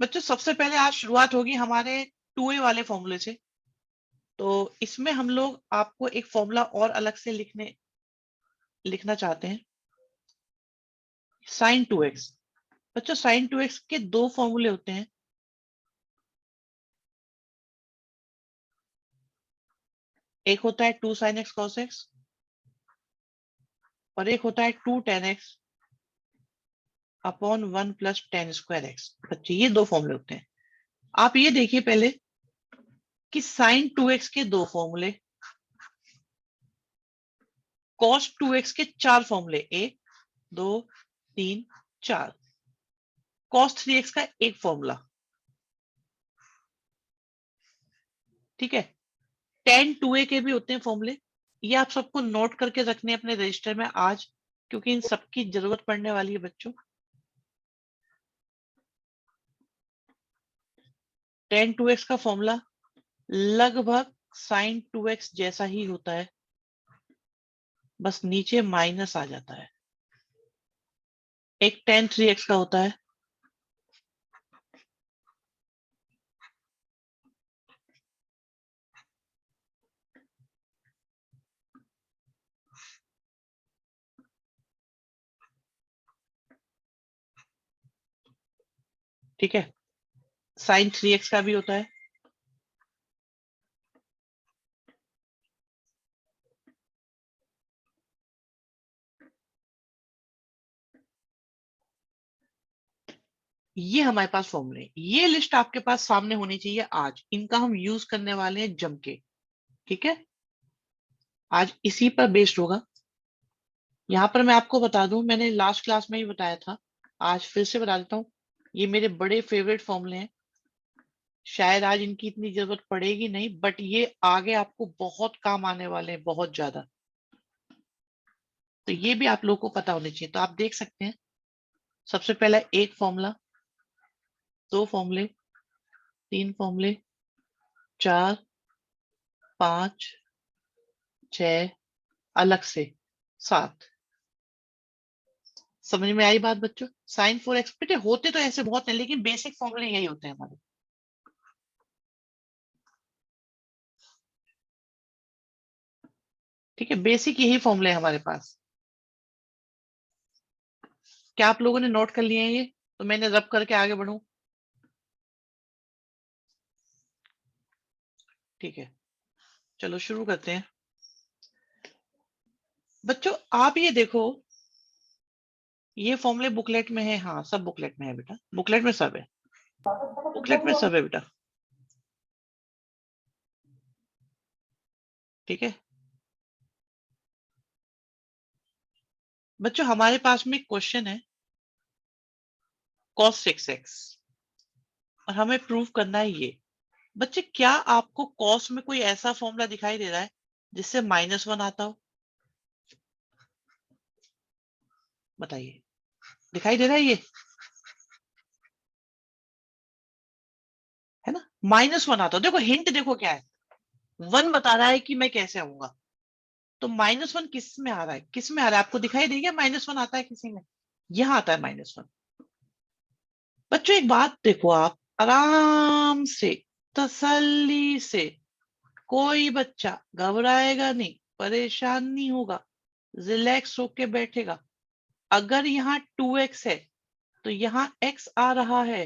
बच्चों सबसे पहले आज शुरुआत होगी हमारे 2a वाले फॉर्मूले से। तो इसमें हम लोग आपको एक फॉर्मूला और अलग से लिखना चाहते हैं, साइन 2x। बच्चों साइन 2x के दो फॉर्मूले होते हैं। एक होता है 2 sin x cos x और एक होता है 2 tan x upon 1 plus ten square x. बच्चे ये दो फॉर्मूले होते हैं। आप ये देखिए पहले कि साइन 2x के दो फॉर्मूले, कॉस 2x के चार फॉर्मूले, एक दो तीन चार, कॉस 3x का एक फॉर्मूला। ठीक है, टेन 2a के भी होते हैं फॉर्मूले। ये आप सबको नोट करके रखने हैं अपने रजिस्टर में आज, क्योंकि इन सबकी जरूरत पड़ने वाली है बच्चों। टेन 2x का फॉर्मूला लगभग साइन 2x जैसा ही होता है, बस नीचे माइनस आ जाता है। एक टेन 3x का होता है, ठीक है, साइन 3x का भी होता है, ये हमारे पास फॉर्मूले। ये लिस्ट आपके पास सामने होनी चाहिए आज, इनका हम यूज करने वाले हैं जम के। ठीक है, आज इसी पर बेस्ड होगा। यहां पर मैं आपको बता दूं, मैंने लास्ट क्लास में ही बताया था, आज फिर से बता देता हूं। ये मेरे बड़े फेवरेट फॉर्मूले हैं, शायद आज इनकी इतनी जरूरत पड़ेगी नहीं, बट ये आगे आपको बहुत काम आने वाले हैं, बहुत ज्यादा। तो ये भी आप लोगों को पता होने चाहिए। तो आप देख सकते हैं, सबसे पहला एक फॉर्मूला, दो फॉर्मूले, तीन फॉर्मूले, चार, पांच, छ, अलग से सात। समझ में आई बात बच्चों? साइन 4x, बेटे होते तो ऐसे बहुत हैं, लेकिन बेसिक फॉर्मूले यही होते हैं हमारे। ठीक है, बेसिक यही फॉर्मूले हैं हमारे पास। क्या आप लोगों ने नोट कर लिए हैं ये? तो मैंने रब करके आगे बढ़ूं? ठीक है, चलो शुरू करते हैं। बच्चों आप ये देखो, ये फॉर्मूले बुकलेट में है। हाँ, सब बुकलेट में है बेटा, बुकलेट में सब है, बुकलेट में सब है बेटा। ठीक है बच्चों, हमारे पास में क्वेश्चन है cos 6x और हमें प्रूव करना है ये। बच्चे क्या आपको कॉस में कोई ऐसा फॉर्मूला दिखाई दे रहा है जिससे -1 आता हो? बताइए, दिखाई दे रहा है ये? है ना, -1 आता हो। देखो हिंट देखो क्या है, 1 बता रहा है कि मैं कैसे आऊंगा। तो -1 किस में आ रहा है, किस में आ रहा है? आपको दिखाई देगा -1 आता है किसी में? यहां आता है -1। बच्चों एक बात देखो, आप आराम से, तसल्ली से, कोई बच्चा घबराएगा नहीं, परेशान नहीं होगा, रिलैक्स होके बैठेगा। अगर यहाँ 2x है तो यहाँ x आ रहा है,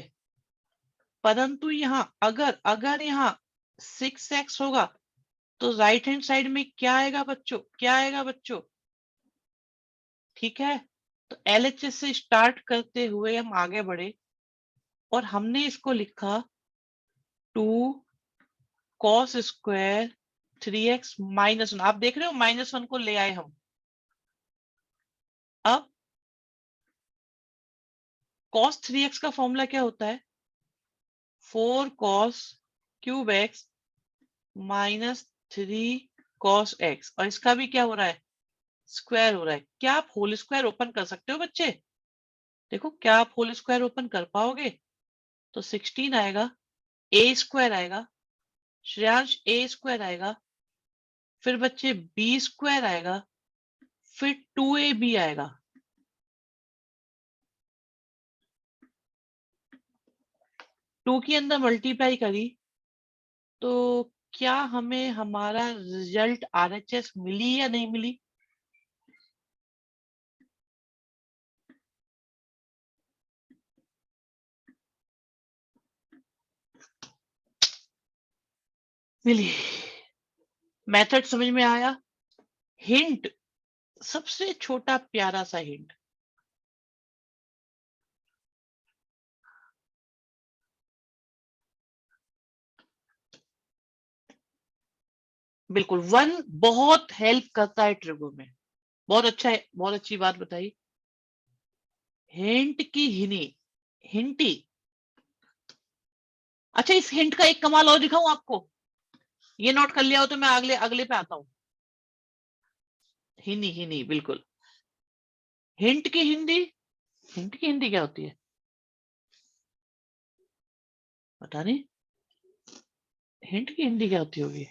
परंतु यहाँ अगर अगर यहाँ 6x होगा तो राइट हैंड साइड में क्या आएगा बच्चों, क्या आएगा बच्चों? ठीक है, तो LHS से स्टार्ट करते हुए हम आगे बढ़े और हमने इसको लिखा 2 cos स्क्वायर 3x -1। आप देख रहे हो, -1 को ले आए हम। अब cos 3x का फॉर्मूला क्या होता है? 4 cos cube x -3 cos x, और इसका भी क्या हो रहा है? स्क्वायर हो रहा है। क्या आप होल स्क्वायर ओपन कर सकते हो बच्चे? देखो, क्या आप होल स्क्वायर ओपन कर पाओगे? तो 16 आएगा, ए स्क्वायर आएगा, श्रेयांश ए स्क्वायर आएगा, फिर बच्चे बी स्क्वायर आएगा, फिर 2ab आएगा। 2 के अंदर मल्टीप्लाई करी तो क्या हमें हमारा रिजल्ट RHS मिली या नहीं मिली? मिली। मेथड समझ में आया? हिंट, सबसे छोटा प्यारा सा हिंट। बिल्कुल, 1 बहुत हेल्प करता है ट्रिगो में। बहुत अच्छा है, बहुत अच्छी बात बताई। हिंट की हिनी, हिंटी। अच्छा, इस हिंट का एक कमाल और दिखाऊं आपको? ये नोट कर लिया हो तो मैं अगले अगले पे आता हूं। हिनी, हिनी, बिल्कुल। हिंट की हिंदी, हिंट की हिंदी क्या होती है? पता नहीं, हिंट की हिंदी क्या होती होगी?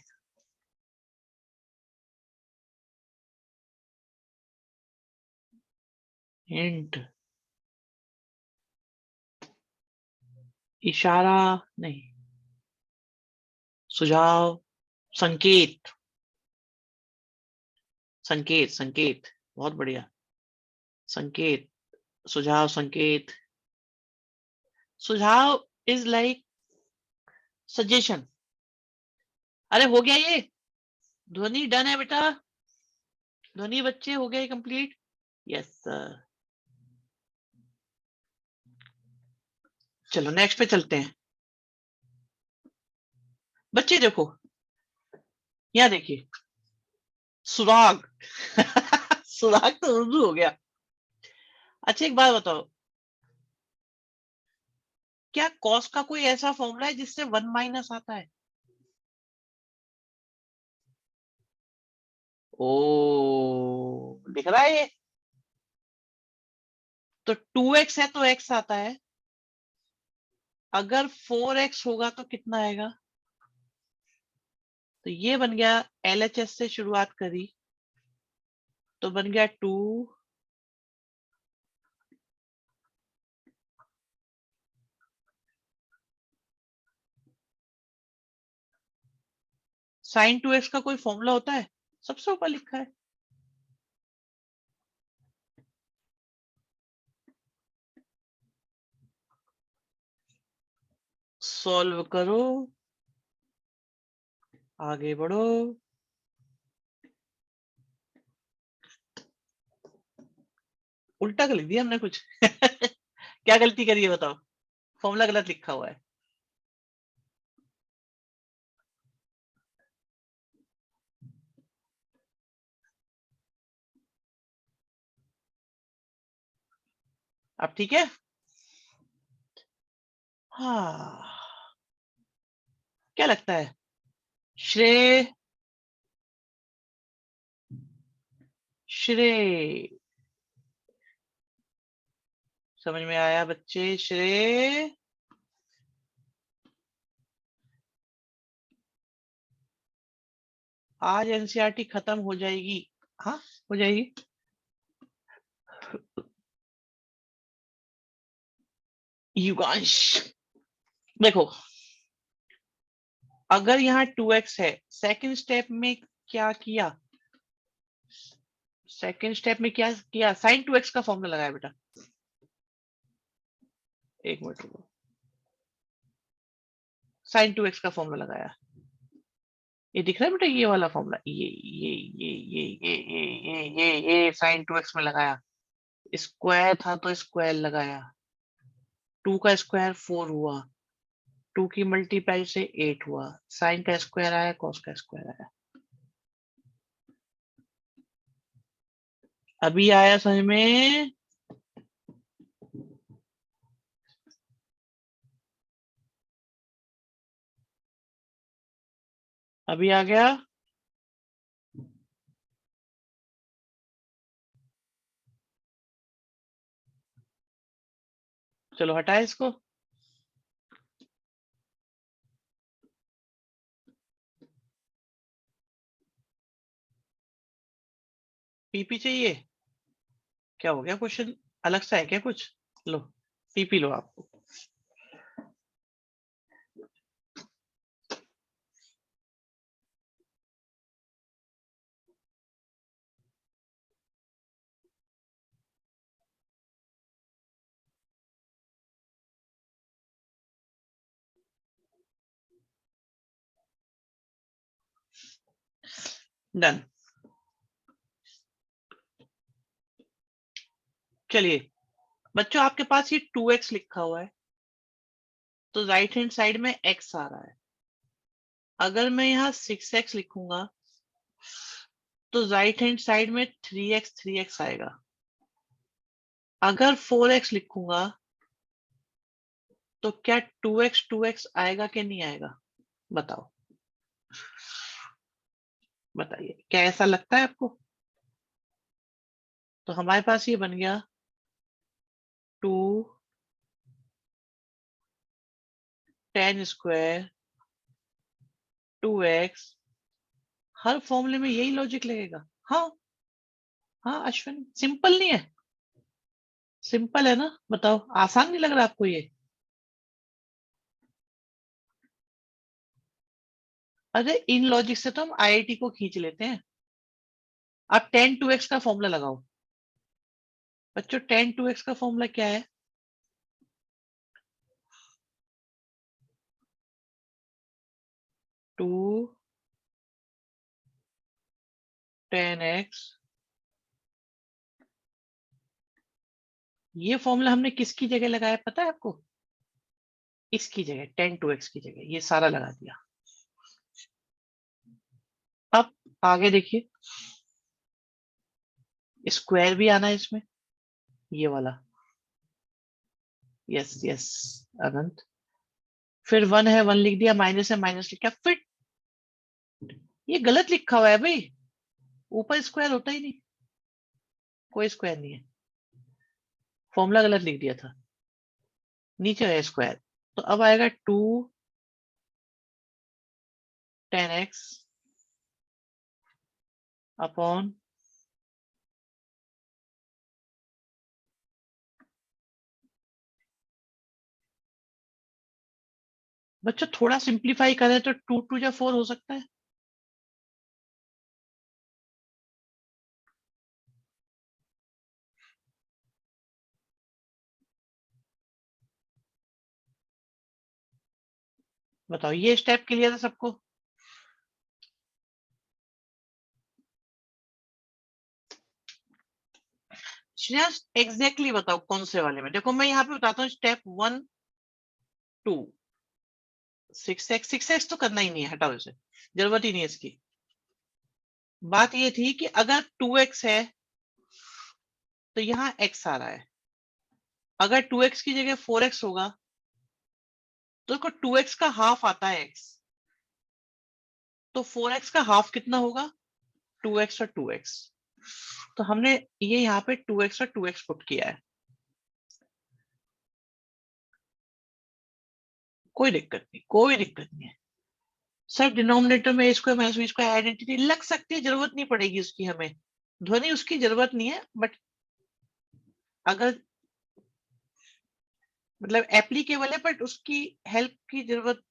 हिंट, इशारा नहीं, सुझाव, संकेत, संकेत, संकेत। बहुत बढ़िया। संकेत, सुझाव, संकेत। सुझाव इज लाइक सजेशन। अरे हो गया ये, ध्वनि डन है बेटा। ध्वनि बच्चे हो गए कंप्लीट। Yes sir. चलो नेक्स्ट पे चलते हैं। बच्चे देखो, यहाँ देखिए, सुराग। सुराग तो उर्दू हो गया। अच्छा एक बात बताओ, क्या कॉस का कोई ऐसा फॉर्मूला है जिससे 1 माइनस आता है? ओ, दिख रहा है ये? तो 2x है तो x आता है, अगर 4x होगा तो कितना आएगा? तो ये बन गया, LHS से शुरुआत करी तो बन गया 2, sin 2x का कोई फॉर्मूला होता है? सबसे ऊपर लिखा है। सॉल्व करो, आगे बढ़ो। उल्टा कर लिख दिया हमने कुछ। क्या गलती करी है बताओ? फॉर्मूला गलत लिखा हुआ है। अब ठीक है? हाँ, क्या लगता है श्रेय? श्रेय, समझ में आया बच्चे? श्रेय, आज एनसीईआरटी खत्म हो जाएगी। हाँ, हो जाएगी। युगांश, देखो, अगर यहाँ 2x है, सेकंड स्टेप में क्या किया? सेकंड स्टेप में क्या किया? sin 2x का फॉर्मूला लगाया बेटा। एक मिनट रुको, sin 2x का फॉर्मूला लगाया। ये दिख रहा है बेटा, ये वाला फॉर्मूला, ये sin 2x में लगाया। स्क्वायर था तो स्क्वायर लगाया, 2 का स्क्वायर 4 हुआ, 2 की मल्टीप्लाई से 8 हुआ, साइन का स्क्वायर आया, कॉस का स्क्वायर आया। अभी आया समझ में? अभी आ गया? चलो हटाए इसको। पीपी चाहिए? क्या हो गया, क्वेश्चन अलग सा है क्या कुछ? लो, पीपी लो आप। डन। चलिए बच्चों, आपके पास ये 2x लिखा हुआ है, तो राइट हैंड साइड में x आ रहा है। अगर मैं यहाँ 6x लिखूंगा तो राइट हैंड साइड में 3x आएगा। अगर 4x लिखूंगा तो क्या 2x आएगा कि नहीं आएगा? बताओ, बताइए क्या ऐसा लगता है आपको? तो हमारे पास ये बन गया 2 10 स्क्वायर 2x। हर फॉर्मूले में यही लॉजिक लगेगा? हाँ। हाँ अश्विन, सिंपल नहीं है? सिंपल है ना? बताओ, आसान नहीं लग रहा आपको ये? अरे इन लॉजिक से तो हम आईआईटी को खींच लेते हैं। आप 10 2x का फॉर्मूला लगाओ। बच्चों 10 2x का फॉर्मूला क्या है? 2 10x। ये फॉर्मूला हमने किसकी जगह लगाया पता है आपको? इसकी जगह, 10 2x की जगह ये सारा लगा दिया। अब आगे देखिए, स्क्वायर भी आना है इसमें, ये वाला। यस यस अनंत। फिर 1 है, 1 लिख दिया, माइनस है माइनस लिख दिया। फिर ये गलत लिखा हुआ है भाई, ऊपर स्क्वायर होता ही नहीं, कोई स्क्वायर नहीं है, फॉर्मूला गलत लिख दिया था, नीचे है स्क्वायर। तो अब आएगा 2 10x अपॉन बच्चों थोड़ा सिंप्लीफाई करें तो 2 2 जा 4 हो सकता है। बताओ, ये स्टेप क्लियर है सबको? श्रेयस एग्जैक्टली बताओ कौन से वाले में? देखो मैं यहाँ पे बताता हूँ, स्टेप 1 2 6x तो करना ही नहीं है, हटाओ इसे, जरूरत ही नहीं है इसकी। बात ये थी कि अगर 2x है तो यहाँ x आ रहा है, अगर 2x की जगह 4x होगा तो देखो 2x का हाफ आता है x, तो 4x का हाफ कितना होगा? 2x और 2x। तो हमने ये यहाँ पे 2x और 2x पुट किया है, कोई दिक्कत नहीं, कोई दिक्कत नहीं है। सर डिनोमिनेटर में इसको माइनस इसको आइडेंटिटी लग सकती है, जरूरत नहीं पड़ेगी उसकी, हमें ध्वनि उसकी जरूरत नहीं है, बट अगर मतलब एप्लीकेबल है, बट उसकी हेल्प की जरूरत,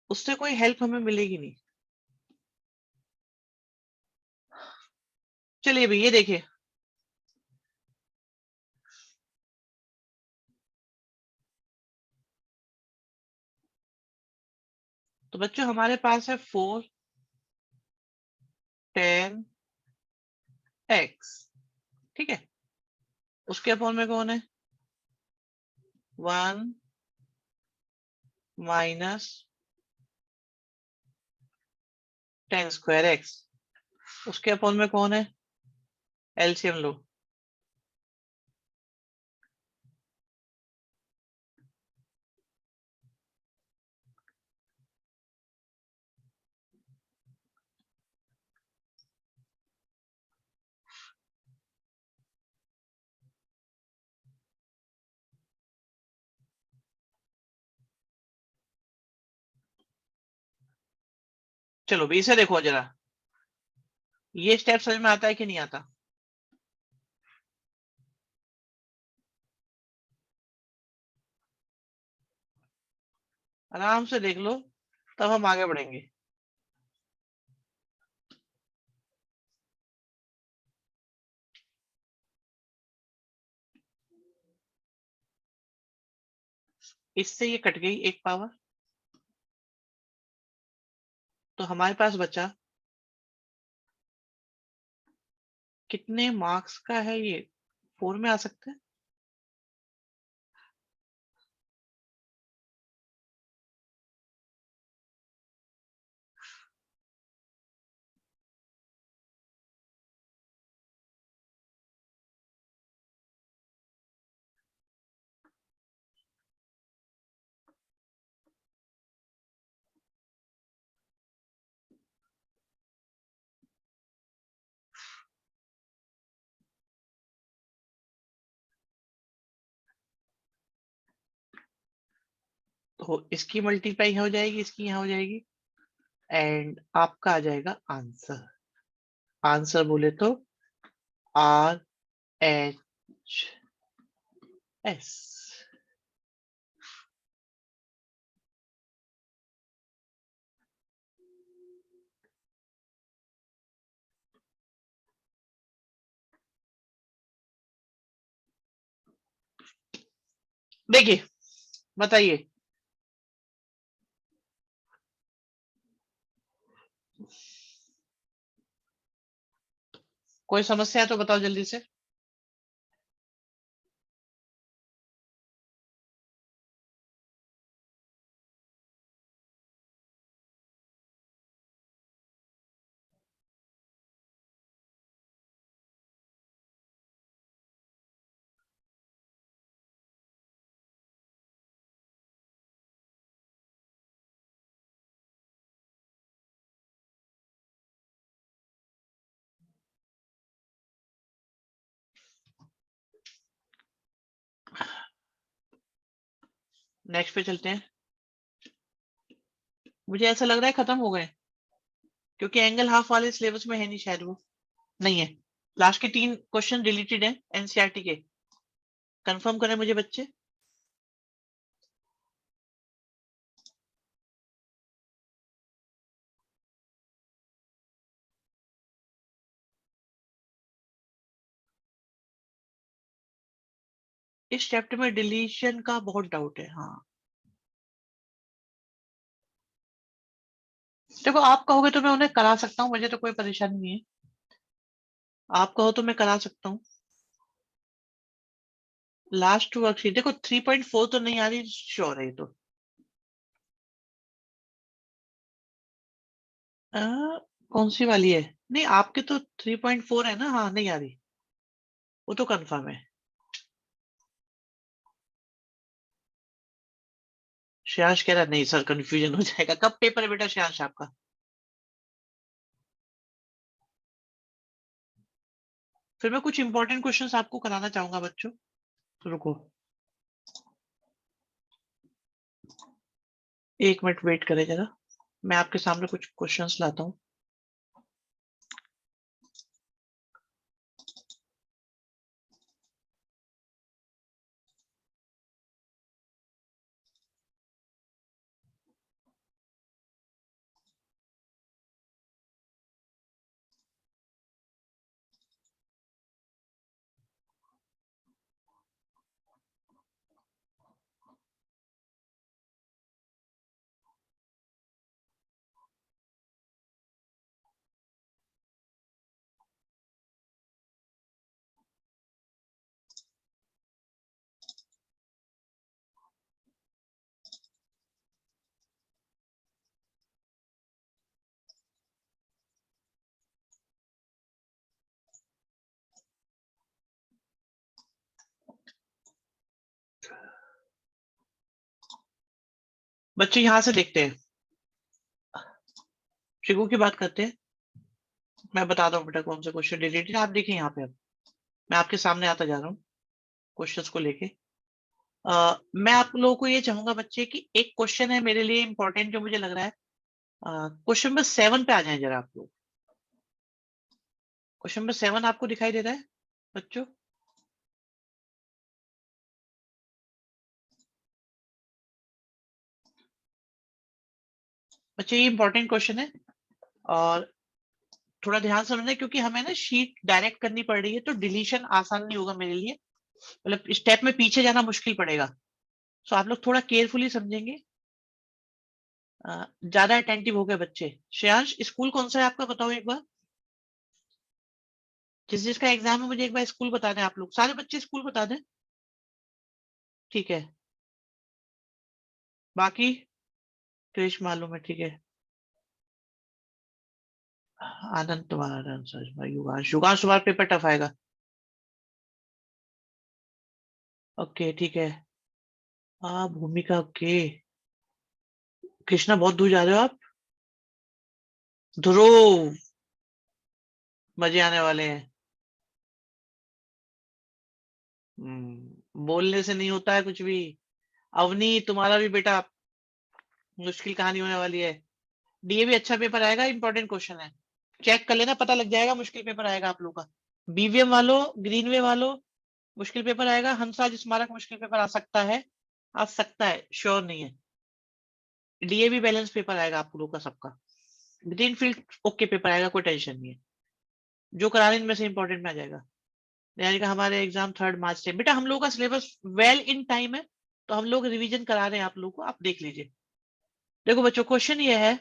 उससे कोई हेल्प हमें मिलेगी नहीं। चलिए भाई ये देखिए, तो बच्चों हमारे पास है 4 10x, ठीक है। उसके अपॉन में कौन है? 1 माइनस 10 स्क्वायर x। उसके अपॉन में कौन है? एलसीएम लो। चलो भी इसे देखो जरा, ये स्टेप समझ में आता है कि नहीं आता? आराम से देख लो, तब हम आगे बढ़ेंगे। इससे ये कट गई एक पावर, तो हमारे पास बचा कितने मार्क्स का है ये? 4 में आ सकता है। तो इसकी मल्टीप्लाई हो जाएगी, इसकी यहाँ हो जाएगी, एंड आपका आ जाएगा आंसर। आंसर बोले तो RHS। देखिए, बताइए। कोई समस्या है तो बताओ जल्दी से। नेक्स्ट पे चलते हैं। मुझे ऐसा लग रहा है खत्म हो गए, क्योंकि एंगल हाफ वाले सिलेबस में है नहीं, शायद वो नहीं है। लास्ट के 3 क्वेश्चन डिलीटेड है एनसीईआरटी के। कंफर्म करें मुझे बच्चे। इस चैप्टर में डिलीशन का बहुत डाउट है। हाँ, देखो आप कहोगे तो मैं उन्हें करा सकता हूँ, मुझे तो कोई परेशानी नहीं है। आप कहो तो मैं करा सकता हूँ। लास्ट वर्कशीट देखो, 3.4 तो नहीं आ रही, श्योर है ये तो। आ, कौन सी वाली है? नहीं, आपके तो 3.4 है ना। हाँ, नहीं आ रही, वो तो कंफर्म है। श्रेयांश कह रहा नहीं सर, कंफ्यूजन हो जाएगा। कब पेपर है बेटा श्रेयांश आपका? फिर मैं कुछ इंपॉर्टेंट क्वेश्चंस आपको कराना चाहूंगा बच्चों। तो रुको, 1 मिनट वेट करें जरा। मैं आपके सामने कुछ क्वेश्चंस लाता हूँ। बच्चे यहाँ से देखते हैं, शिगू की बात करते हैं। मैं बताता हूँ बेटा कौन से क्वेश्चन रिलेटेड। आप देखिए यहाँ पे, अब मैं आपके सामने आता जा रहा हूँ क्वेश्चंस को लेके। मैं आप लोगों को ये चाहूंगा बच्चे कि एक क्वेश्चन है मेरे लिए इंपॉर्टेंट, जो मुझे लग रहा है। क्वेश्चन नंबर 7 पे आ जाए जरा आप लोग। क्वेश्चन नंबर 7 आपको दिखाई दे रहा है बच्चों? बच्चे ये इंपॉर्टेंट क्वेश्चन है, और थोड़ा ध्यान से समझना, क्योंकि हमें ना शीट डायरेक्ट करनी पड़ रही है, तो डिलीशन आसान नहीं होगा मेरे लिए। मतलब स्टेप में पीछे जाना मुश्किल पड़ेगा। सो आप लोग थोड़ा केयरफुली समझेंगे। ज्यादा अटेंटिव हो गए बच्चे। श्रेयांश, स्कूल कौन सा है आपका, बताओ एक बार। जिस जिसका एग्जाम है मुझे एक बार स्कूल बता दें आप लोग, सारे बच्चे स्कूल बता दें, ठीक है। बाकी क्रिश मालूम है, ठीक है। आनंद तुम्हारा आंसर भाई, युगांश, युगांश तुम्हारा पेपर टफ आएगा। ओके ठीक है। भूमिका, ओके। कृष्णा बहुत दूर जा रहे हो आप। ध्रुव, मजे आने वाले हैं। बोलने से नहीं होता है कुछ भी। अवनी तुम्हारा भी बेटा मुश्किल कहानी होने वाली है। डीए भी अच्छा पेपर आएगा, इंपॉर्टेंट क्वेश्चन है। चेक कर लेना, पता लग जाएगा, मुश्किल पेपर आएगा आप लोगों का। बीवीएम वालों, ग्रीनवे वालों, मुश्किल पेपर आएगा। हंसराज स्मारक मुश्किल पेपर आ सकता है, आ सकता है, श्योर नहीं है। डीएवी बैलेंस पेपर आएगा आप लोगों का सबका। ग्रीन फील्ड ओके पेपर आएगा, कोई टेंशन नहीं है। जो कराने इनमें से इंपॉर्टेंट में आ जाएगा। यानी कि हमारे एग्जाम 3 मार्च से, बेटा हम लोगों का सिलेबस वेल इन टाइम है, तो हम लोग रिवीजन करा रहे हैं आप लोगों को, आप देख लीजिए। देखो बच्चों, क्वेश्चन ये है,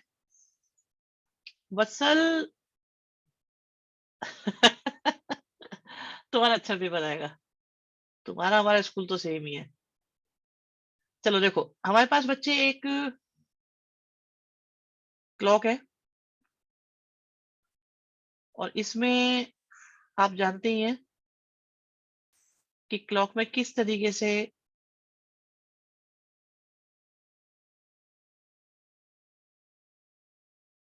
वत्सल तुम्हारा अच्छा पेपर आएगा। तुम्हारा हमारा स्कूल तो सेम ही है। चलो देखो, हमारे पास बच्चे एक क्लॉक है, और इसमें आप जानते ही हैं कि क्लॉक में किस तरीके से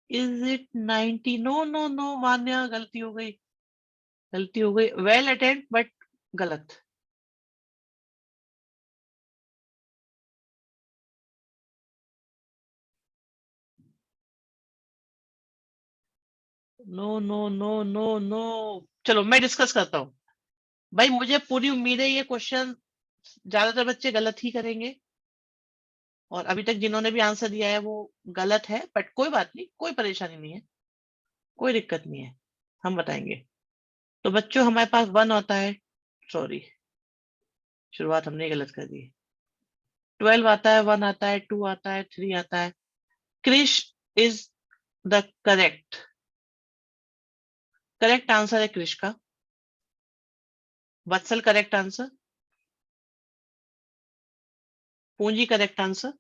is it 90, no no no Manya, गलती हो गई, गलती हो गई, वेल अटेम्प्ट बट गलत। No no no no no. चलो मैं डिस्कस करता हूँ। भाई मुझे पूरी उम्मीद है ये क्वेश्चन ज्यादातर बच्चे गलत ही करेंगे, और अभी तक जिन्होंने भी आंसर दिया है वो गलत है, बट कोई बात नहीं, कोई परेशानी नहीं है, कोई दिक्कत नहीं है, हम बताएंगे। तो बच्चों हमारे पास 1 होता है, सॉरी शुरुआत हमने गलत कर दी। 12 आता है, 1 आता है, 2 आता है, 3 आता है। Krish is the correct, correct answer है क्रिश का। Vatsal correct answer. पूंजी करेक्ट आंसर।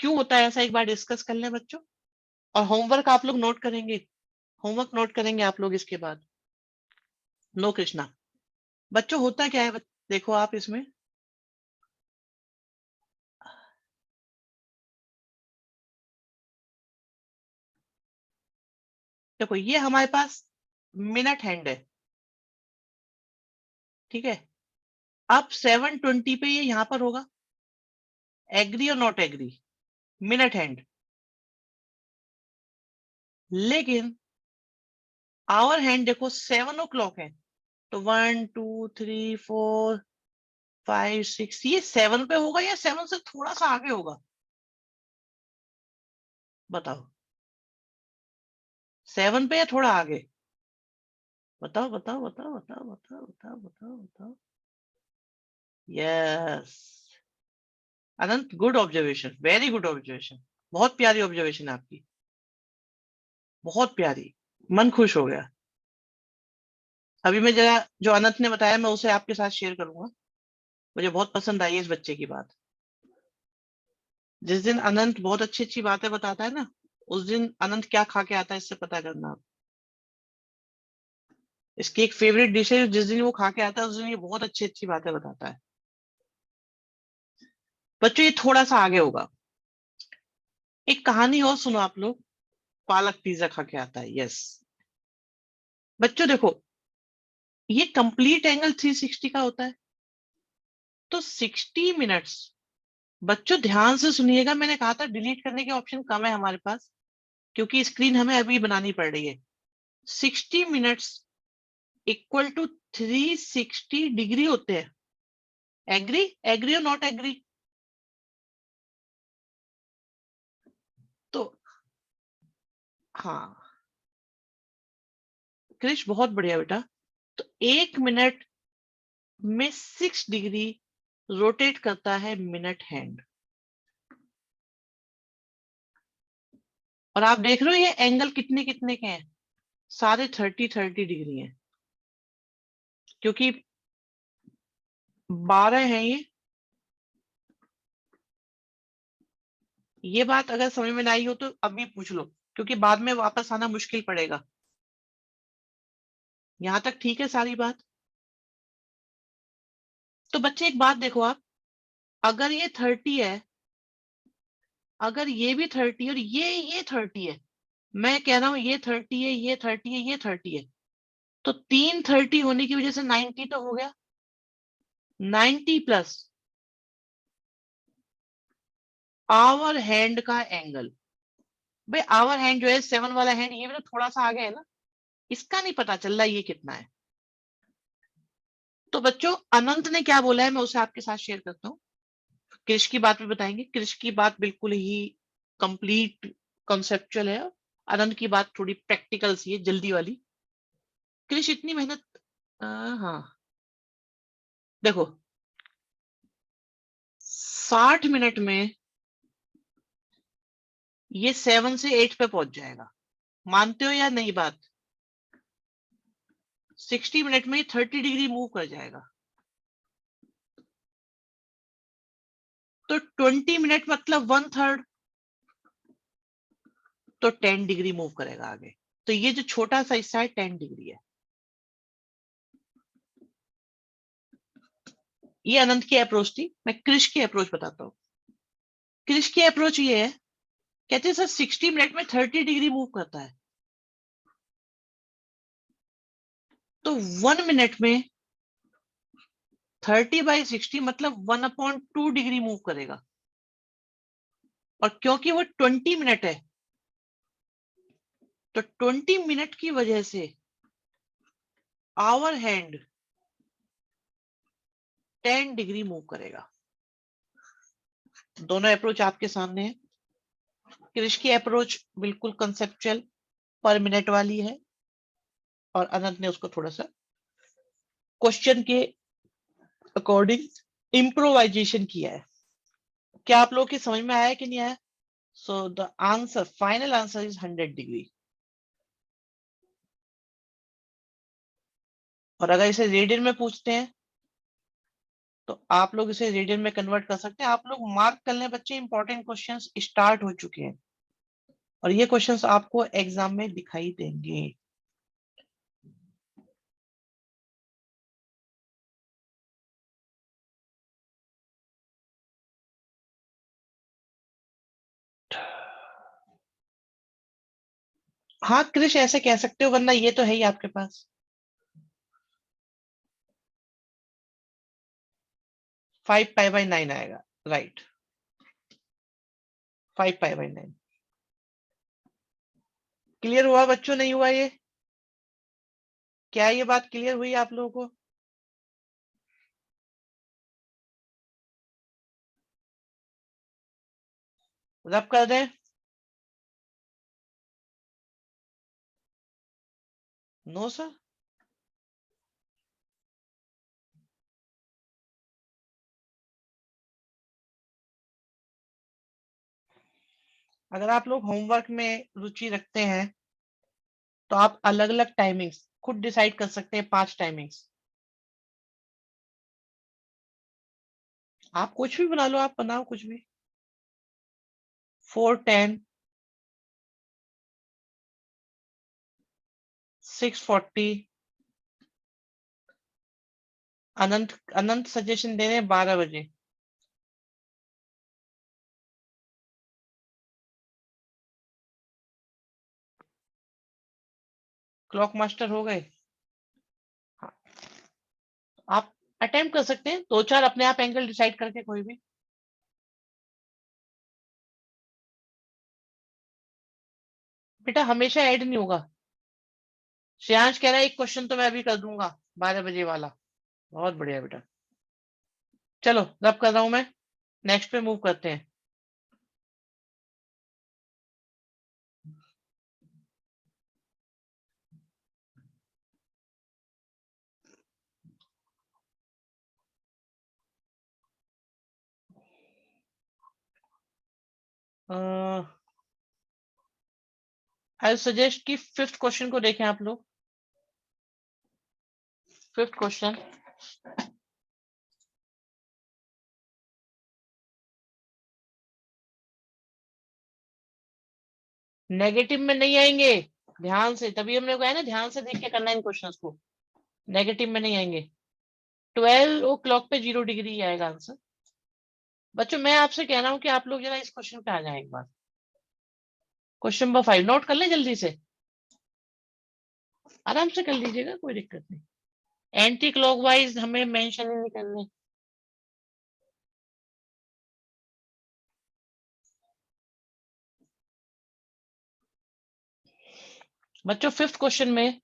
क्यों होता है ऐसा, एक बार डिस्कस कर लें बच्चों। और होमवर्क आप लोग नोट करेंगे, होमवर्क नोट करेंगे आप लोग इसके बाद। नो कृष्णा। बच्चों होता क्या है, देखो आप इसमें, देखो ये हमारे पास मिनट हैंड है, ठीक है। अब 7:20 पे ये यहां पर होगा, एग्री और नॉट एग्री, मिनट हैंड। लेकिन आवर हैंड देखो 7 o'clock है, तो 1 2 3 4 5 6, ये 7 पे होगा या 7 से थोड़ा सा आगे होगा, बताओ। 7 पे या थोड़ा आगे, बताओ बताओ बताओ बताओ बताओ बताओ बताओ बताओ। Yes, Anant, good observation, very good observation, बहुत प्यारी ऑब्जर्वेशन है आपकी, बहुत प्यारी, मन खुश हो गया। अभी मैं जरा जो अनंत ने बताया मैं उसे आपके साथ शेयर करूंगा, मुझे बहुत पसंद आई इस बच्चे की बात। जिस दिन अनंत बहुत अच्छी अच्छी बातें बताता है ना, उस दिन अनंत क्या खा के आता है इससे पता करना आप। इसकी एक फेवरेट डिश है, जिस दिन वो खा के आता है उस दिन ये बहुत अच्छी अच्छी बातें बताता है। बच्चों ये थोड़ा सा आगे होगा। एक कहानी और सुनो आप लोग, पालक पिज्जा खा के आता है, यस। बच्चों देखो, ये कंप्लीट एंगल 360 का होता है, तो 60 मिनट्स, बच्चों ध्यान से सुनिएगा, मैंने कहा था डिलीट करने के ऑप्शन कम है हमारे पास, क्योंकि स्क्रीन हमें अभी बनानी पड़ रही है। 60 मिनट्स इक्वल टू 360 डिग्री होते हैं। एग्री, एग्री और नॉट एग्री। तो हाँ, क्रिश बहुत बढ़िया बेटा। तो 1 मिनट में 6 डिग्री रोटेट करता है मिनट हैंड। और आप देख रहे हो ये एंगल कितने कितने के हैं, सारे 30-30 डिग्री हैं, क्योंकि 12 है ये बात अगर समझ में ना आई हो तो अभी पूछ लो, क्योंकि बाद में वापस आना मुश्किल पड़ेगा। यहां तक ठीक है सारी बात? तो बच्चे एक बात देखो आप, अगर ये 30 है, अगर ये भी 30 और ये 30 है, मैं कह रहा हूं ये 30 है, ये 30 है, ये 30 है, तो तीन 30 होने की वजह से 90 तो हो गया। 90 प्लस आवर हैंड का एंगल। भाई आवर हैंड जो है 7 वाला हैंड, ये भी तो थोड़ा सा आगे है ना, इसका नहीं पता चल रहा ये कितना है। तो बच्चों अनंत ने क्या बोला है मैं उसे आपके साथ शेयर करता हूँ। कृष की बात भी बताएंगे, कृष की बात बिल्कुल ही कंप्लीट कॉन्सेप्चुअल है, अनंत की बात थोड़ी प्रैक्टिकल सी है, जल्दी वाली। कृष इतनी मेहनत, हाँ देखो, 60 मिनट में ये 7 से 8 पे पहुंच जाएगा, मानते हो या नहीं बात? 60 मिनट में 30 डिग्री मूव कर जाएगा, तो 20 मिनट मतलब 1/3, तो 10 डिग्री मूव करेगा आगे। तो ये जो छोटा सा हिस्सा है 10 डिग्री है। ये अनंत की अप्रोच थी, मैं कृष की अप्रोच बताता हूँ। कृष की अप्रोच ये है, कहते हैं सर 60 मिनट में 30 डिग्री मूव करता है, तो 1 मिनट में 30/60 मतलब 1/2 डिग्री मूव करेगा। और क्योंकि वो 20 मिनट है, तो 20 मिनट की वजह से आवर हैंड 10 डिग्री मूव करेगा। दोनों अप्रोच आपके सामने है। कृष की अप्रोच बिल्कुल कंसेप्चुअल पर मिनट वाली है, और अनंत ने उसको थोड़ा सा क्वेश्चन के अकॉर्डिंग इम्प्रोवाइजेशन किया है। क्या आप लोगों की समझ में आया कि नहीं आया? So the answer, final answer is 100 degree. और अगर इसे रेडियन में पूछते हैं तो आप लोग इसे रेडियन में कन्वर्ट कर सकते हैं। आप लोग मार्क कर लें बच्चे, इंपॉर्टेंट क्वेश्चंस स्टार्ट हो चुके हैं, और ये क्वेश्चंस आपको एग्जाम में दिखाई देंगे। हाँ कृष ऐसे कह सकते हो, वरना ये तो है ही आपके पास। 5π/9 आएगा, राइट। 5π/9 क्लियर हुआ बच्चों, नहीं हुआ ये? क्या ये बात क्लियर हुई आप लोगों को? रब कर दें? No sir? अगर आप लोग होमवर्क में रुचि रखते हैं तो आप अलग अलग टाइमिंग्स खुद डिसाइड कर सकते हैं, 5 टाइमिंग्स। आप कुछ भी बना लो, आप बनाओ कुछ भी। 4:10, 6:40। अनंत अनंत सजेशन दे रहे हैं 12 बजे। क्लॉक मास्टर हो गए? हाँ, आप अटेम्प्ट कर सकते हैं, दो चार अपने आप एंगल डिसाइड करके कोई भी। बेटा हमेशा ऐड नहीं होगा। श्रेयांश कह रहा है एक क्वेश्चन तो मैं अभी कर दूंगा, 12 बजे वाला। बहुत बढ़िया बेटा। चलो रब कर रहा हूं मैं, नेक्स्ट पे मूव करते हैं। आई सजेस्ट कि 5th क्वेश्चन को देखें आप लोग। 5th क्वेश्चन, नेगेटिव में नहीं आएंगे, ध्यान से, तभी हमने कहा है ना ध्यान से देख के करना इन क्वेश्चंस को, नेगेटिव में नहीं आएंगे। 12 o'clock पे 0 डिग्री आएगा आंसर। बच्चों मैं आपसे कह रहा हूं कि आप लोग जरा इस क्वेश्चन पे आ जाएं एक बार। क्वेश्चन नंबर 5 नोट कर ले जल्दी से, आराम से कर लीजिएगा, कोई दिक्कत नहीं। एंटी क्लॉकवाइज हमें मेंशन ही नहीं करने। बच्चों 5th क्वेश्चन में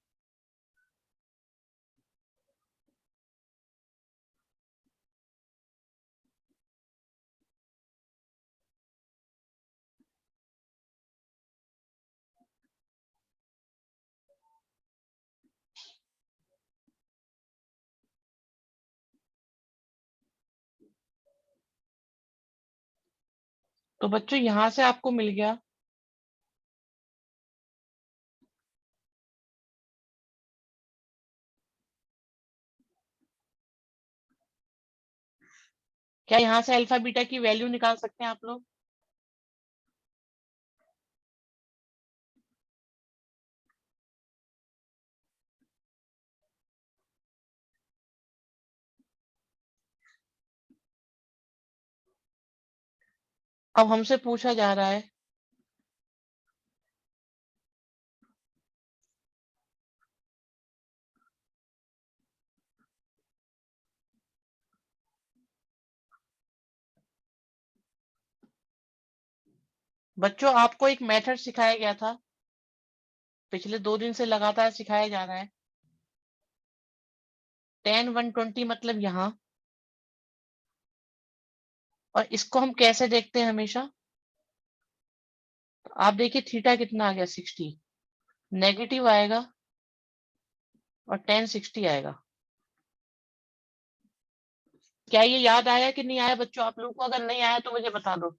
तो बच्चों यहां से आपको मिल गया क्या, यहां से अल्फा बीटा की वैल्यू निकाल सकते हैं आप लोग? अब हमसे पूछा जा रहा है बच्चों, आपको एक मेथड सिखाया गया था, पिछले 2 दिन से लगातार सिखाया जा रहा है। 10 120 मतलब यहाँ, और इसको हम कैसे देखते हैं हमेशा, तो आप देखिए थीटा कितना आ गया 60, नेगेटिव आएगा और 10 60 आएगा। क्या ये याद आया कि नहीं आया बच्चों आप लोगों को? अगर नहीं आया तो मुझे बता दो।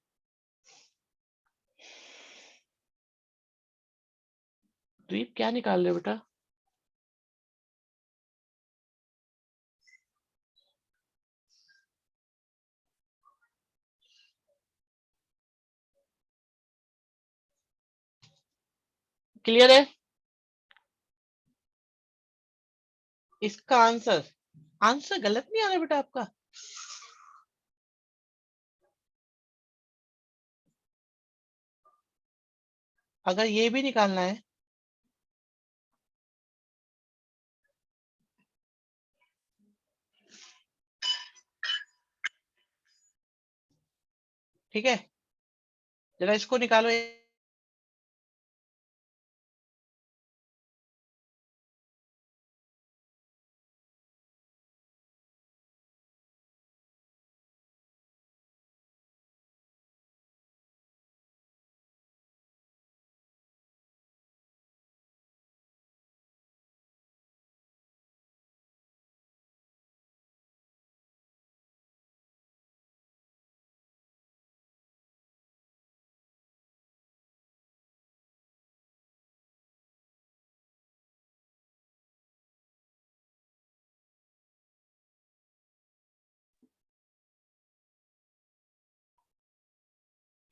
द्वीप क्या निकाल रहे हो बेटा? क्लियर है? इसका आंसर, आंसर गलत नहीं आ रहा बेटा आपका? अगर ये भी निकालना है, ठीक है, जरा इसको निकालो।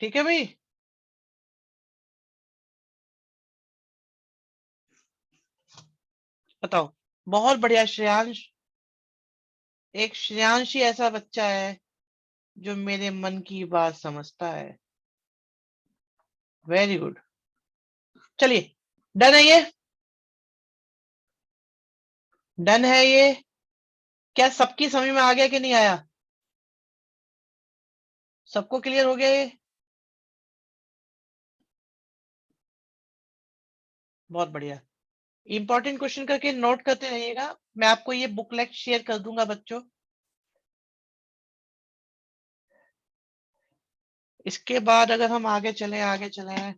ठीक है भाई, बताओ। बहुत बढ़िया श्रेयांश, एक श्रेयांश ही ऐसा बच्चा है जो मेरे मन की बात समझता है। Very good. चलिए, डन है ये, डन है ये। क्या सबकी समझ में आ गया कि नहीं आया? सबको क्लियर हो गया ये? बहुत बढ़िया। इंपॉर्टेंट क्वेश्चन करके नोट करते रहिएगा, मैं आपको ये बुकलेट शेयर कर दूंगा बच्चों। इसके बाद अगर हम आगे चले, आगे चले,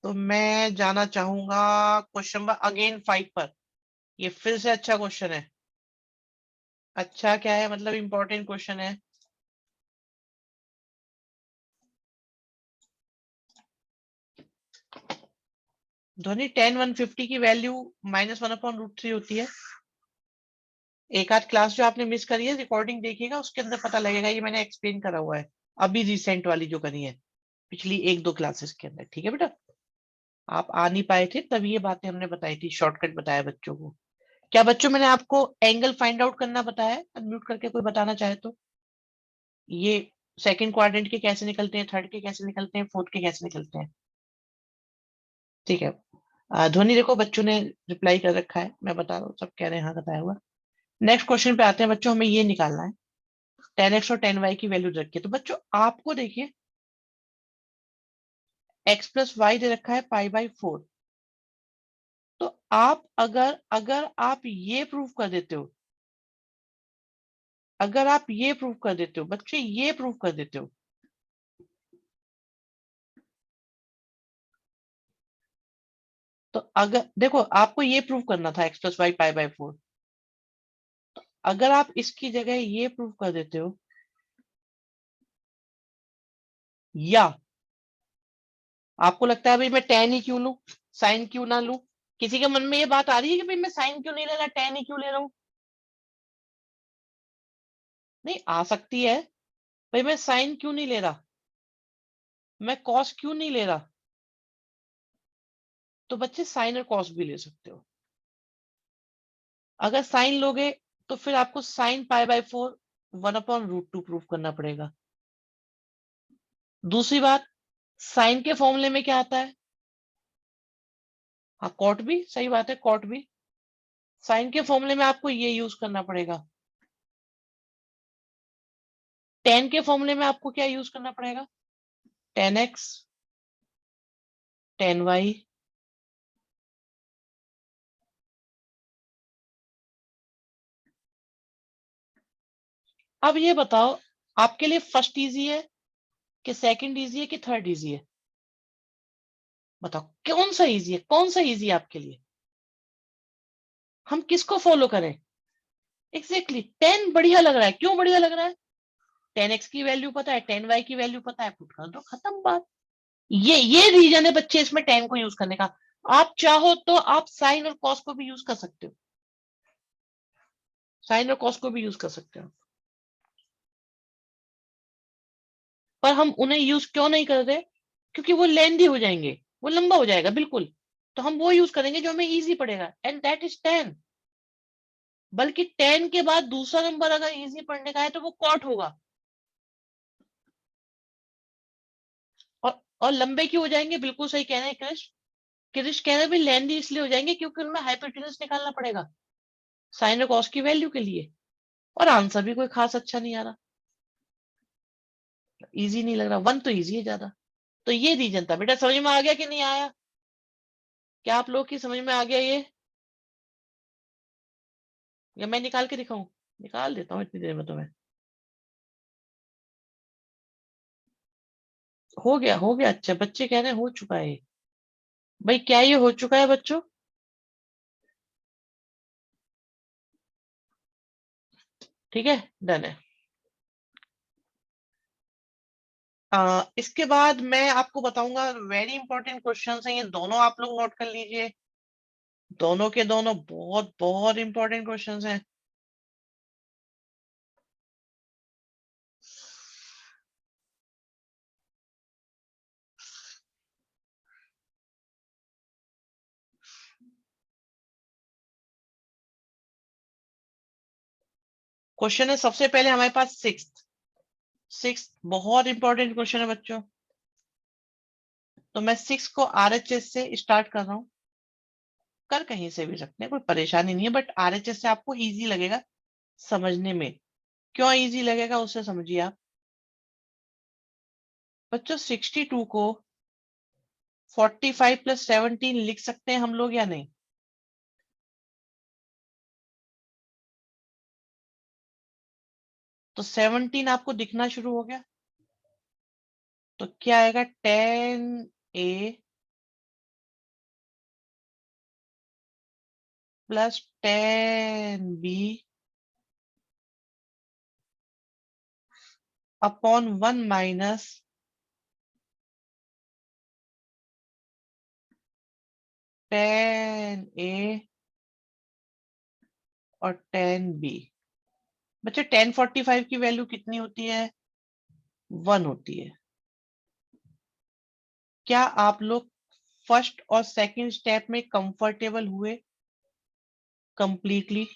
तो मैं जाना चाहूंगा क्वेश्चन नंबर अगेन 5 पर। ये फिर से अच्छा क्वेश्चन है। अच्छा क्या है मतलब? इंपॉर्टेंट क्वेश्चन है। ध्वनि tan 150 की वैल्यू -1/√3 होती है। एक आध क्लास जो आपने मिस करी है रिकॉर्डिंग देखिएगा, उसके अंदर पता लगेगा, ये मैंने एक्सप्लेन करा हुआ है अभी रिसेंट वाली जो करी है पिछली 1-2 क्लासेस के अंदर। ठीक है बेटा, आप आ नहीं पाए थे तब ये बातें हमने बताई थी, शॉर्टकट बताया बच्चों को। क्या बच्चों मैंने आपको एंगल फाइंड आउट करना बताया है? अनम्यूट करके कोई बताना चाहे तो। ये सेकंड क्वाड्रेंट के कैसे निकलते हैं, थर्ड के कैसे निकलते हैं, फोर्थ के कैसे निकलते हैं। ठीक है, ध्वनि देखो बच्चों ने रिप्लाई कर रखा है, मैं बता रहा हूँ, सब कह रहे हैं हाँ बताया हुआ। नेक्स्ट क्वेश्चन पे आते हैं बच्चों, हमें ये निकालना है tan x और tan y की वैल्यू रख के। तो बच्चों आपको देखिए x प्लस वाई दे रखा है π/4। तो आप अगर अगर आप ये प्रूव कर देते हो, अगर आप ये प्रूव कर देते हो बच्चे, ये प्रूव कर देते हो, तो अगर देखो आपको ये प्रूव करना था x प्लस वाई π/4, अगर आप इसकी जगह ये प्रूव कर देते हो, या आपको लगता है भाई मैं tan ही क्यों लूं, साइन क्यों ना लूं, किसी के मन में ये बात आ रही है कि भाई मैं साइन क्यों नहीं ले रहा, tan ही क्यों ले रहा हूं? नहीं आ सकती है, भाई मैं साइन क्यों नहीं ले रहा, मैं कॉस क्यों नहीं ले रहा? तो बच्चे साइन और कॉस भी ले सकते हो। अगर साइन लोगे तो फिर आपको साइन π/4 1/√2 प्रूव करना पड़ेगा। दूसरी बात, साइन के फॉर्मूले में क्या आता है? हाँ कॉट भी, सही बात है, कॉट भी। साइन के फॉर्मूले में आपको ये यूज करना पड़ेगा। टेन के फॉर्मूले में आपको क्या यूज करना पड़ेगा? tan x, tan y। अब ये बताओ आपके लिए फर्स्ट इजी है कि सेकंड इजी है कि थर्ड इजी है? बताओ कौन सा इजी है, कौन सा इजी है आपके लिए? हम किसको फॉलो करें? एग्जैक्टली टेन बढ़िया लग रहा है, क्यों बढ़िया लग रहा है? tan x की वैल्यू पता है, tan y की वैल्यू पता है, पुट कर दो, खत्म बात। ये रीजन है बच्चे इसमें tan को यूज करने का। आप चाहो तो आप साइन और कॉस को भी यूज कर सकते हो, साइन और कॉस को भी यूज कर सकते हो, पर हम उन्हें यूज क्यों नहीं कर रहे? क्योंकि वो लेंदी हो जाएंगे, वो लंबा हो जाएगा बिल्कुल। तो हम वो यूज करेंगे जो हमें इजी पड़ेगा, एंड दैट इज tan। बल्कि tan के बाद दूसरा नंबर अगर इजी पढ़ने का है तो वो कॉट होगा। और लंबे क्यों हो जाएंगे? बिल्कुल सही कह रहे हैं क्रिश, क्रिश कह रहे हैं भी लेंदी इसलिए हो जाएंगे क्योंकि उनमें हाइपोटेन्यूज निकालना पड़ेगा साइन और कॉस की वैल्यू के लिए, और आंसर भी कोई खास अच्छा नहीं आ रहा, इजी नहीं लग रहा, वन तो इजी है ज्यादा। तो ये रीजन था बेटा, समझ में आ गया कि नहीं आया? क्या आप लोग की समझ में आ गया ये, या मैं निकाल के दिखाऊं? निकाल देता हूँ इतनी देर में तुम्हें। हो गया हो गया, अच्छा बच्चे कह रहे हैं हो चुका है। भाई क्या ये हो चुका है बच्चों? ठीक है, डन है। इसके बाद मैं आपको बताऊंगा, वेरी इंपॉर्टेंट क्वेश्चंस हैं ये दोनों, आप लोग नोट कर लीजिए, दोनों के दोनों बहुत बहुत इंपॉर्टेंट क्वेश्चंस हैं। क्वेश्चन है सबसे पहले हमारे पास सिक्स्थ, सिक्स्थ बहुत इंपॉर्टेंट क्वेश्चन है बच्चों। तो मैं सिक्स को आरएचएस से स्टार्ट कर रहा हूँ, कर कहीं से भी सकते हैं, कोई परेशानी नहीं है, बट आरएचएस से आपको इजी लगेगा समझने में। क्यों इजी लगेगा उससे समझिए आप। बच्चों 62 को 45 प्लस 17 लिख सकते हैं हम लोग या नहीं? तो 17 आपको दिखना शुरू हो गया, तो क्या आएगा, 10a plus 10b upon 1 minus 10A और 10B। बच्चे 1045 की वैल्यू कितनी होती है? 1 होती है। क्या आप लोग फर्स्ट और सेकंड स्टेप में कंफर्टेबल हुए कंप्लीटली?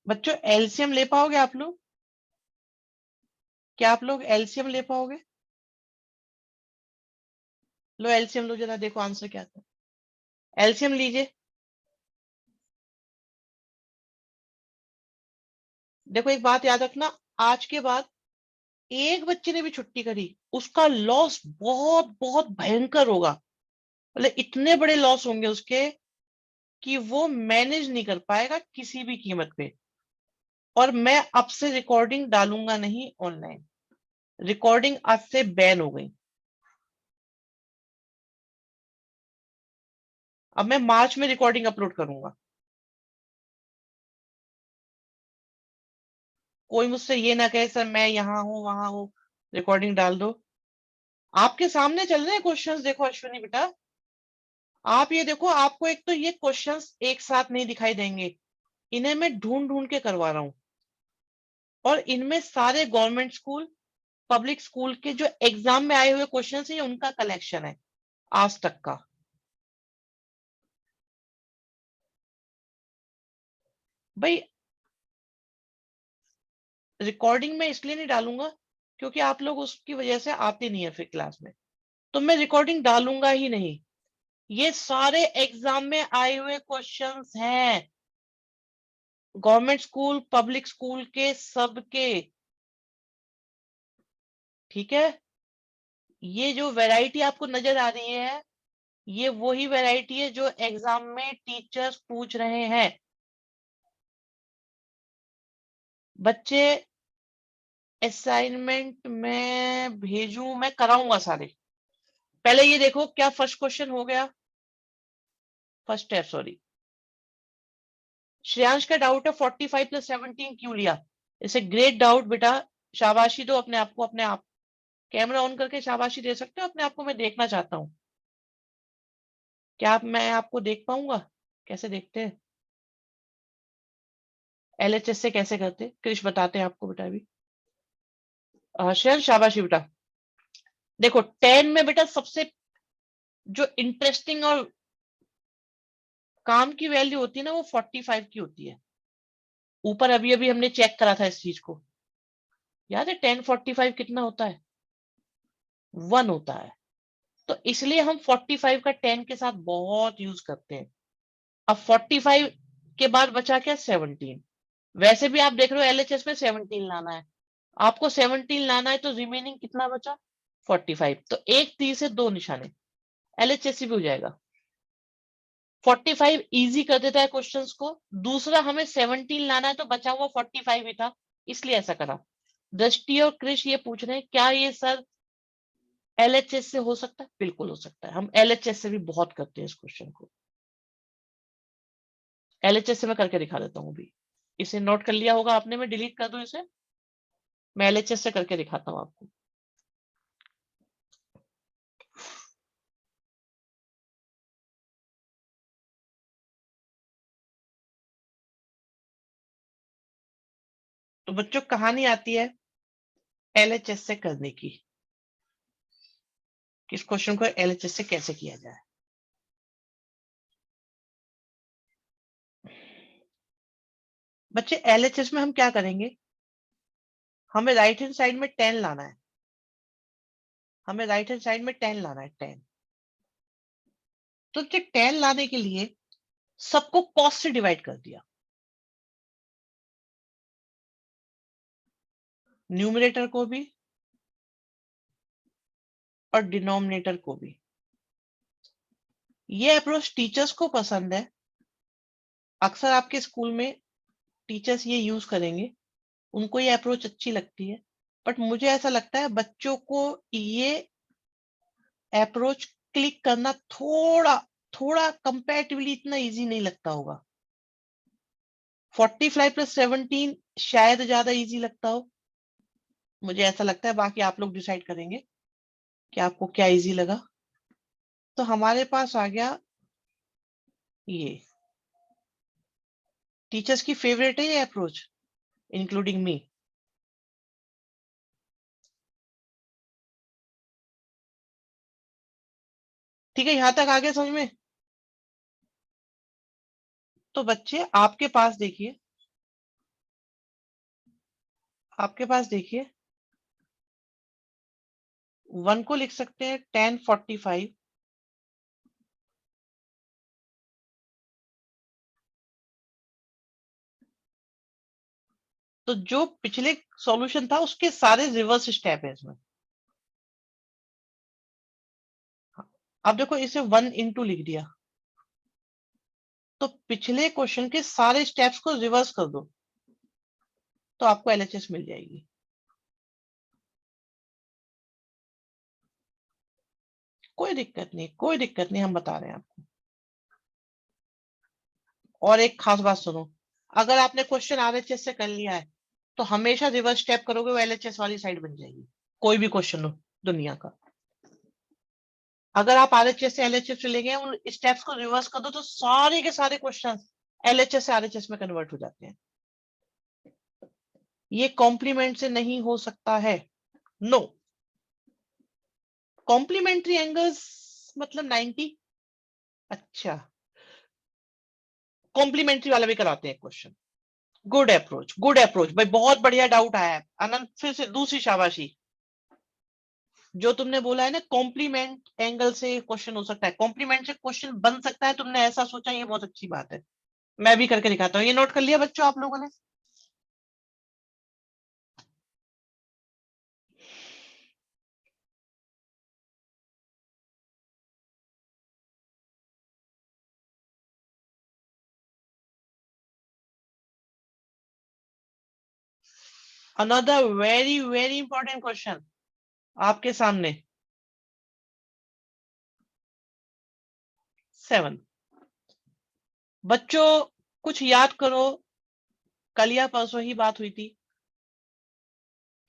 बच्चों एलसीएम ले पाओगे आप लोग? क्या आप लोग एलसीएम ले पाओगे? लो एलसीएम लो, जरा देखो आंसर क्या था। एलसीएम लीजिए। देखो एक बात याद रखना, आज के बाद एक बच्चे ने भी छुट्टी करी, उसका लॉस बहुत बहुत भयंकर होगा। मतलब इतने बड़े लॉस होंगे उसके कि वो मैनेज नहीं कर पाएगा किसी भी कीमत पे। और मैं अब से रिकॉर्डिंग डालूंगा नहीं ऑनलाइन। रिकॉर्डिंग आज से बैन हो गई। अब मैं मार्च में रिकॉर्डिंग अपलोड करूंगा। कोई मुझसे ये ना कहे सर मैं यहाँ हूं वहां हूं, रिकॉर्डिंग डाल दो। आपके सामने चल रहे हैं क्वेश्चंस, देखो अश्विनी बेटा, आप ये देखो, आपको एक तो ये क्वेश्चंस एक साथ नहीं दिखाई देंगे, इन्हें मैं ढूंढ ढूंढ के करवा रहा हूं। और इनमें सारे गवर्नमेंट स्कूल, पब्लिक स्कूल के जो एग्जाम में आए हुए क्वेश्चन है, उनका कलेक्शन है आज तक का। भाई रिकॉर्डिंग में इसलिए नहीं डालूंगा क्योंकि आप लोग उसकी वजह से आते नहीं है फिर क्लास में, तो मैं रिकॉर्डिंग डालूंगा ही नहीं। ये सारे एग्जाम में आए हुए क्वेश्चंस हैं, गवर्नमेंट स्कूल पब्लिक स्कूल के सबके। ठीक है, ये जो वैरायटी आपको नजर आ रही है, ये वही वैरायटी है जो एग्जाम में टीचर्स पूछ रहे हैं। बच्चे असाइनमेंट में भेजूं, मैं कराऊंगा सारे। पहले ये देखो क्या फर्स्ट क्वेश्चन हो गया, फर्स्ट स्टेप सॉरी। श्रेयांश का डाउट है 45 प्लस 17 क्यों लिया? इसे ग्रेट डाउट बेटा, शाबाशी दो अपने आप को। अपने आप कैमरा ऑन करके शाबाशी दे सकते हो अपने आप को, मैं देखना चाहता हूँ। क्या मैं आपको देख पाऊंगा? कैसे देखते हैं? एलएचएस से कैसे करते, कृष बताते हैं आपको बेटा अभी। श्रेयांश शाबाशी बेटा। देखो 10 में बेटा सबसे जो इंटरेस्टिंग और काम की वैल्यू होती है ना, वो 45 की होती है। ऊपर अभी अभी हमने चेक करा था इस चीज को, याद है 1045 कितना होता है? 1 होता है। तो इसलिए हम 45 का 10 के साथ बहुत यूज करते हैं। अब 45 के बाद बचा क्या? 17। वैसे भी आप देख रहे हो एलएचएस में 17 लाना है, आपको 17 लाना है, तो रिमेनिंग कितना बचा? 45। तो एक तीर से दो निशाने, एलएचएस भी हो जाएगा। 45 इजी कर देता है क्वेश्चंस को। दूसरा हमें 17 लाना है, तो बचा हुआ 45 ही था, इसलिए ऐसा करा। दृष्टि और कृष ये पूछ रहे हैं क्या ये सर एलएचएस से हो सकता है? बिल्कुल हो सकता है, हम एलएचएस से भी बहुत करते हैं इस क्वेश्चन को। एलएचएस से मैं करके दिखा देता हूँ अभी। इसे नोट कर लिया होगा आपने, मैं डिलीट कर दूं इसे, मैं एलएचएस से करके दिखाता हूँ आपको। तो बच्चों कहानी आती है एलएचएस से करने की, किस क्वेश्चन को एलएचएस से कैसे किया जाए। बच्चे एलएचएस में हम क्या करेंगे, हमें राइट हैंड साइड में 10 लाना है। हमें राइट हैंड साइड में 10 लाना है, 10। तो 10 लाने के लिए सबको कॉस से डिवाइड कर दिया, न्यूमरेटर को भी और डिनोमिनेटर को भी। ये अप्रोच टीचर्स को पसंद है, अक्सर आपके स्कूल में टीचर्स ये यूज करेंगे, उनको ये अप्रोच अच्छी लगती है, बट मुझे ऐसा लगता है बच्चों को ये अप्रोच क्लिक करना थोड़ा थोड़ा कंपैरेटिवली इतना इजी नहीं लगता होगा। 45 प्लस 17 शायद ज्यादा इजी लगता हो, मुझे ऐसा लगता है। बाकी आप लोग डिसाइड करेंगे कि आपको क्या इजी लगा। तो हमारे पास आ गया ये। टीचर्स की फेवरेट है ये अप्रोच, इंक्लूडिंग मी। ठीक है, यहां तक आगे समझ में। तो बच्चे आपके पास देखिए, आपके पास देखिए, 1 को लिख सकते हैं 1045, तो जो पिछले सॉल्यूशन था उसके सारे रिवर्स स्टेप है इसमें। अब देखो इसे 1 इंटू लिख दिया, तो पिछले क्वेश्चन के सारे स्टेप्स को रिवर्स कर दो तो आपको एलएचएस मिल जाएगी। कोई दिक्कत नहीं, कोई दिक्कत नहीं, हम बता रहे हैं आपको। और एक खास बात सुनो, अगर आपने क्वेश्चन आरएचएस से कर लिया है तो हमेशा रिवर्स स्टेप करोगे वो एलएचएस वाली साइड बन जाएगी, कोई भी क्वेश्चन हो दुनिया का। अगर आप आरएचएस से एलएचएस चले गए, उन स्टेप्स को रिवर्स कर दो तो सारे के सारे क्वेश्चन एलएचएस से आरएचएस में कन्वर्ट हो जाते हैं। ये कॉम्प्लीमेंट से नहीं हो सकता है, नो। कॉम्प्लीमेंट्री एंगल्स मतलब 90। अच्छा, कॉम्प्लीमेंट्री वाला भी कराते हैं question. Good approach, good approach भाई, बहुत बढ़िया डाउट आया है अनंत। फिर से दूसरी शाबाशी, जो तुमने बोला है ना कॉम्प्लीमेंट एंगल से क्वेश्चन हो सकता है, कॉम्प्लीमेंट से क्वेश्चन बन सकता है, तुमने ऐसा सोचा, ये बहुत अच्छी बात है। मैं भी करके दिखाता हूँ, ये नोट कर लिया बच्चों आप लोगों ने। Another very very important question आपके सामने, 7। बच्चों कुछ याद करो, कल या परसों ही बात हुई थी।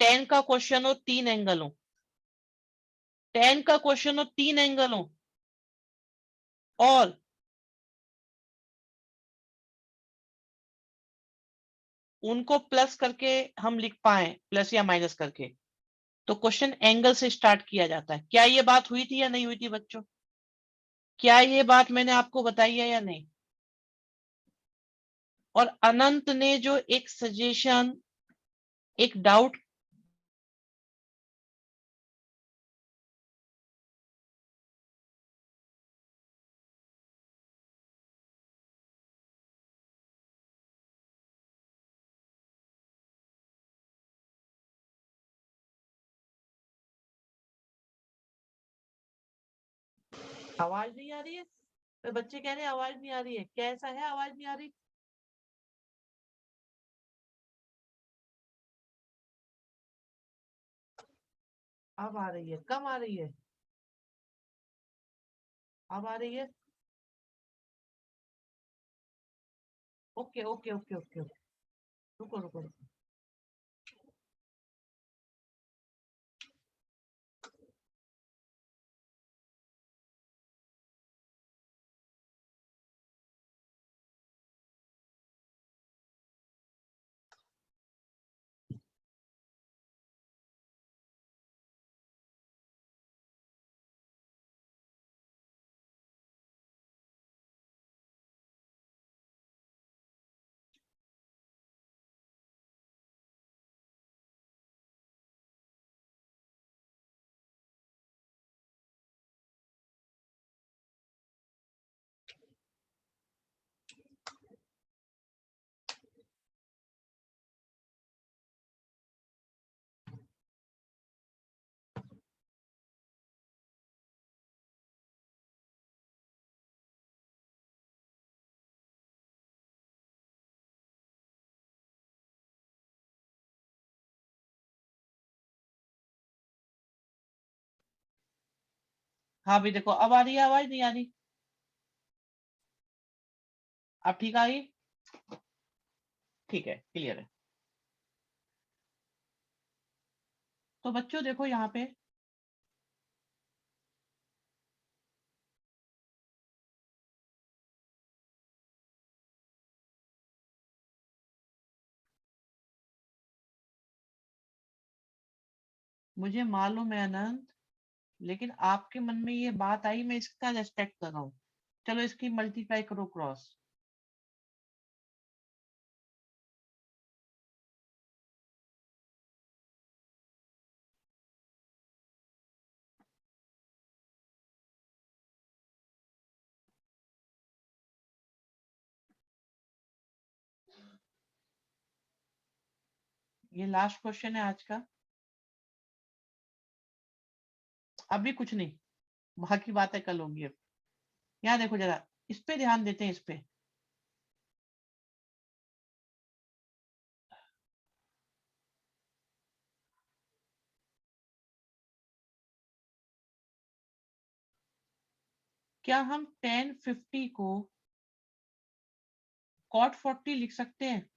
10 का क्वेश्चन हो 3 एंगल हो, 10 का क्वेश्चन हो 3 एंगल हो, और उनको प्लस करके हम लिख पाए, प्लस या माइनस करके, तो क्वेश्चन एंगल से स्टार्ट किया जाता है। क्या ये बात हुई थी या नहीं हुई थी बच्चों? क्या ये बात मैंने आपको बताई है या नहीं? और अनंत ने जो एक सजेशन, एक डाउट, आवाज नहीं आ रही है? तो बच्चे कह रहे हैं आवाज नहीं आ रही है, कैसा है आवाज नहीं आ रही? अब आ रही है, कम आ रही है? अब आ रही है? ओके ओके ओके ओके, रुको रुको रुको। हाँ भी देखो, अब आ रही है आवाज, नहीं आ रही? अब ठीक आ रही? ठीक है, क्लियर है। तो बच्चों देखो यहाँ पे, मुझे मालूम है अनंत, लेकिन आपके मन में ये बात आई, मैं इसका रेस्पेक्ट कर रहा हूँ। चलो इसकी मल्टीप्लाई करो क्रॉस। ये लास्ट क्वेश्चन है आज का। अभी कुछ नहीं, बाकी बातें कल होंगी। अब यहाँ देखो जरा, इस पे ध्यान देते हैं, इस पे। क्या हम 1050 को cot 40 लिख सकते हैं?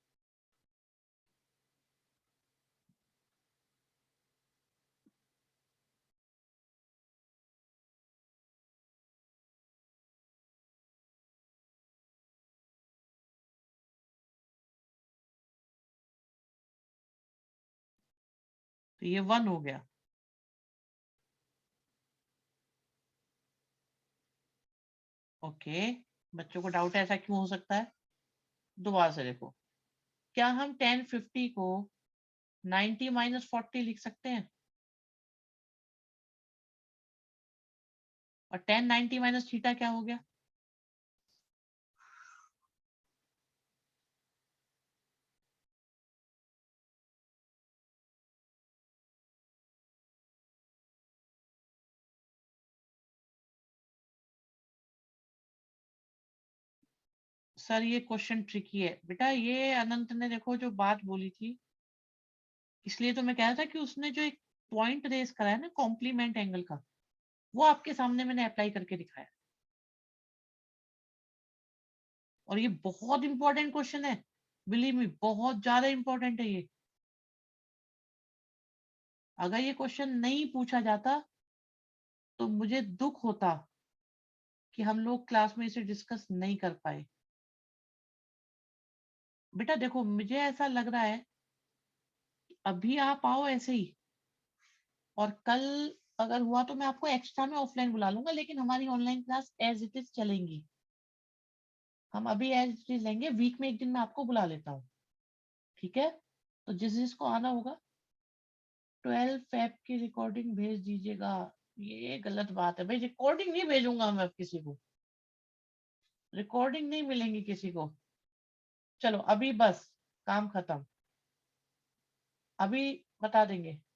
तो ये 1 हो गया। ओके, बच्चों को डाउट है ऐसा क्यों हो सकता है? दोबारा से देखो, क्या हम 1050 को 90 माइनस 40 लिख सकते हैं? और 1090 माइनस थीटा क्या हो गया? सर ये क्वेश्चन ट्रिकी है बेटा। ये अनंत ने देखो जो बात बोली थी, इसलिए तो मैं कह रहा था कि उसने जो एक पॉइंट रेस करा है ना कॉम्प्लीमेंट एंगल का, वो आपके सामने मैंने अप्लाई करके दिखाया। और ये बहुत इंपॉर्टेंट क्वेश्चन है, बिलीव मी, बहुत ज्यादा इंपॉर्टेंट है ये। अगर ये क्वेश्चन नहीं पूछा जाता तो मुझे दुख होता कि हम लोग क्लास में इसे डिस्कस नहीं कर पाए। बेटा देखो, मुझे ऐसा लग रहा है कि अभी आप आओ ऐसे ही, और कल अगर हुआ तो मैं आपको एक्स्ट्रा में ऑफलाइन बुला लूंगा, लेकिन हमारी online class as it is चलेंगी। हम अभी एज इट इज लेंगे, वीक में एक दिन मैं आपको बुला लेता हूँ। ठीक है? तो जिस जिसको आना होगा 12 फेब की रिकॉर्डिंग भेज दीजिएगा। ये गलत बात है भाई, रिकॉर्डिंग नहीं भेजूंगा मैं अब किसी को, रिकॉर्डिंग नहीं मिलेंगी किसी को। चलो अभी बस, काम खत्म, अभी बता देंगे।